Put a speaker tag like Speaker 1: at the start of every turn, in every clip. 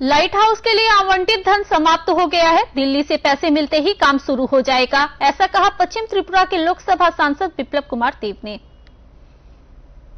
Speaker 1: Light house के लिए आवंटित धन समाप्त हो गया है। दिल्ली से पैसे मिलते ही काम शुरू हो जाएगा, ऐसा कहा पश्चिम त्रिपुरा के लोकसभा सांसद विप्लव कुमार देव ने।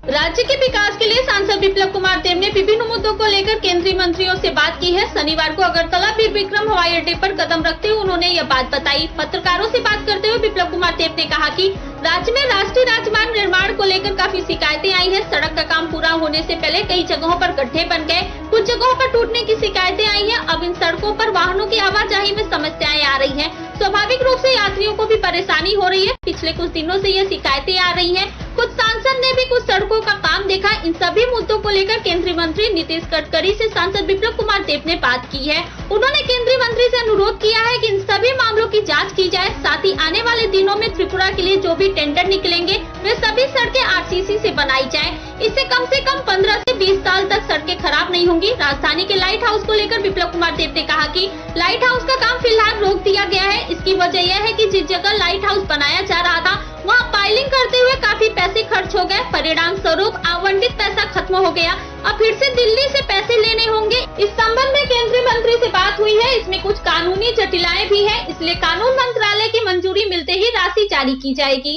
Speaker 1: राज्य के विकास के लिए सांसद विप्लव कुमार देव ने विभिन्न मुद्दों को लेकर केंद्रीय मंत्रियों से बात की है। शनिवार को अगरतला वीर विक्रम हवाई अड्डे पर कदम रखते हुए उन्होंने यह बात बताई। पत्रकारों से बात करते हुए विप्लव कुमार देव ने कहा कि राज्य में राष्ट्रीय राजमार्ग निर्माण को लेकर काफी शिकायतें आई है। सड़क का काम पूरा होने से पहले कई जगहों पर गड्ढे बन गए, कुछ जगहों पर टूटने की शिकायतें आई है। अब इन सड़कों पर वाहनों की आवाजाही में समस्याएं आ रही हैं। स्वाभाविक रूप से यात्रियों को भी परेशानी हो रही है। पिछले कुछ दिनों से ये शिकायतें आ रही हैं। कुछ सांसद ने भी कुछ सड़कों का काम देखा। इन सभी मुद्दों को लेकर केंद्रीय मंत्री नीतीश गडकरी से सांसद विप्लव कुमार देव ने बात की है। उन्होंने केंद्रीय मंत्री से अनुरोध किया है कि इन सभी मामलों की जांच की जाए। साथ ही आने वाले दिनों में त्रिपुरा के लिए जो भी टेंडर निकलेंगे वे सभी सड़कें आरसीसी से बनाई जाए। इससे कम 15 से 20 साल तक सड़कें खराब नहीं होंगी। राजधानी के लाइट हाउस को लेकर विप्लव कुमार देव ने कहा कि लाइट हाउस का काम फिलहाल रोक दिया गया है। इसकी वजह यह है कि जिस जगह लाइट हाउस बनाया जा रहा था वहाँ पाइलिंग करते हुए काफी पैसे खर्च हो गए। परिणाम स्वरूप आवंटित पैसा खत्म हो गया। अब फिर से दिल्ली से पैसे लेने होंगे। इस संबंध में केंद्रीय मंत्री से बात हुई है। इसमें कुछ कानूनी जटिलाएं भी है, इसलिए कानून मंत्रालय की मंजूरी मिलते ही राशि जारी की जाएगी।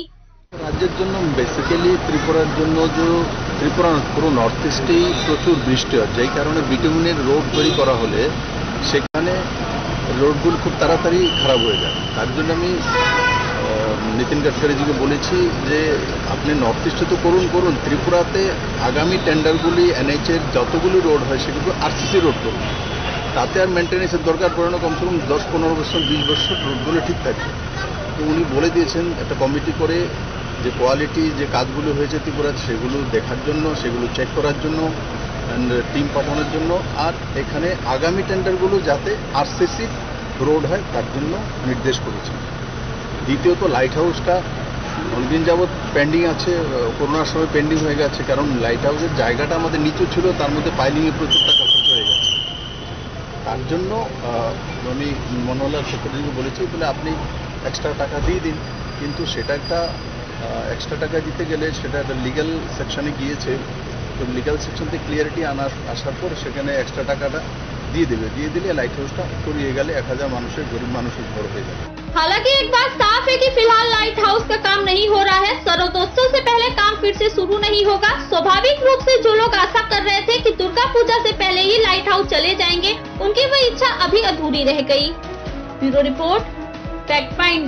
Speaker 2: राज्य बेसिकली त्रिपुरार जो त्रिपुरा पुरो नर्थ इस्टे प्रचुर बृष्टि হয়, যাই কারণে বিটুমিনের রোড তৈরি করা হলে সেখানে রোডগুলো খুব তাড়াতাড়ি খারাপ হয়ে যায়। তার জন্য আমি নীতিন গডকরিজিকে বলেছি যে আপনি নর্থ ইস্টে তো করুন, ত্রিপুরাতে আগামী টেন্ডারগুলি এনএইচ এর যতগুলি রোড হয় সেগুলো আরসিসি রোড করুন। তাতে আর মেনটেন্যান্সের দরকার পড়ে না। কমসে কম 10-15 বছর 20 বছর রোডগুলো ঠিক থাকে। তো উনি বলে দিয়েছেন একটা কমিটি করে যে কোয়ালিটি যে কাজগুলো হয়েছে ত্রিপুরাতে সেগুলো দেখার জন্য, সেগুলো চেক করার জন্য টিম পাঠানোর জন্য, আর এখানে আগামী টেন্ডারগুলো যাতে আরসিসি রোড হয় তার জন্য নির্দেশ করেছেন। দ্বিতীয়ত লাইট হাউসটা অনেকদিন যাবৎ পেন্ডিং আছে, করোনার সময় পেন্ডিং হয়ে গেছে, কারণ লাইট হাউসের জায়গাটা আমাদের নিচু ছিল, তার মধ্যে পাইলিংয়ে প্রচুর টাকা খরচ হয়ে গেছে। তার জন্য আমি মনোহরলাল সেক্রেটারিকে বলেছি বলে আপনি এক্সট্রা টাকা দিয়ে দিন, কিন্তু সেটা একটা এক্সট্রা টাকা দিতে গেলে সেটা একটা লিগ্যাল সেকশনে গিয়েছে। তো লিগ্যাল সেকশন থেকে ক্লিয়ারিটি আসার পর সেখানে এক্সট্রা টাকাটা দিয়ে দিলে লাইट हाउसটা করিয়ে গেলে 1000 মানুষের গরিব মানুষের ঘর হয়ে যাবে।
Speaker 1: हालांकि एक बात साफ है कि फिलहाल लाइट हाउस का काम नहीं हो रहा है। शरदोत्सव से पहले काम फिर से शुरू नहीं होगा। स्वाभाविक रूप से जो लोग आशा कर रहे थे कि दुर्गा पूजा से पहले ही लाइट हाउस चले जाएंगे, उनकी वह इच्छा अभी अधूरी रह गई। Bureau report, fact find.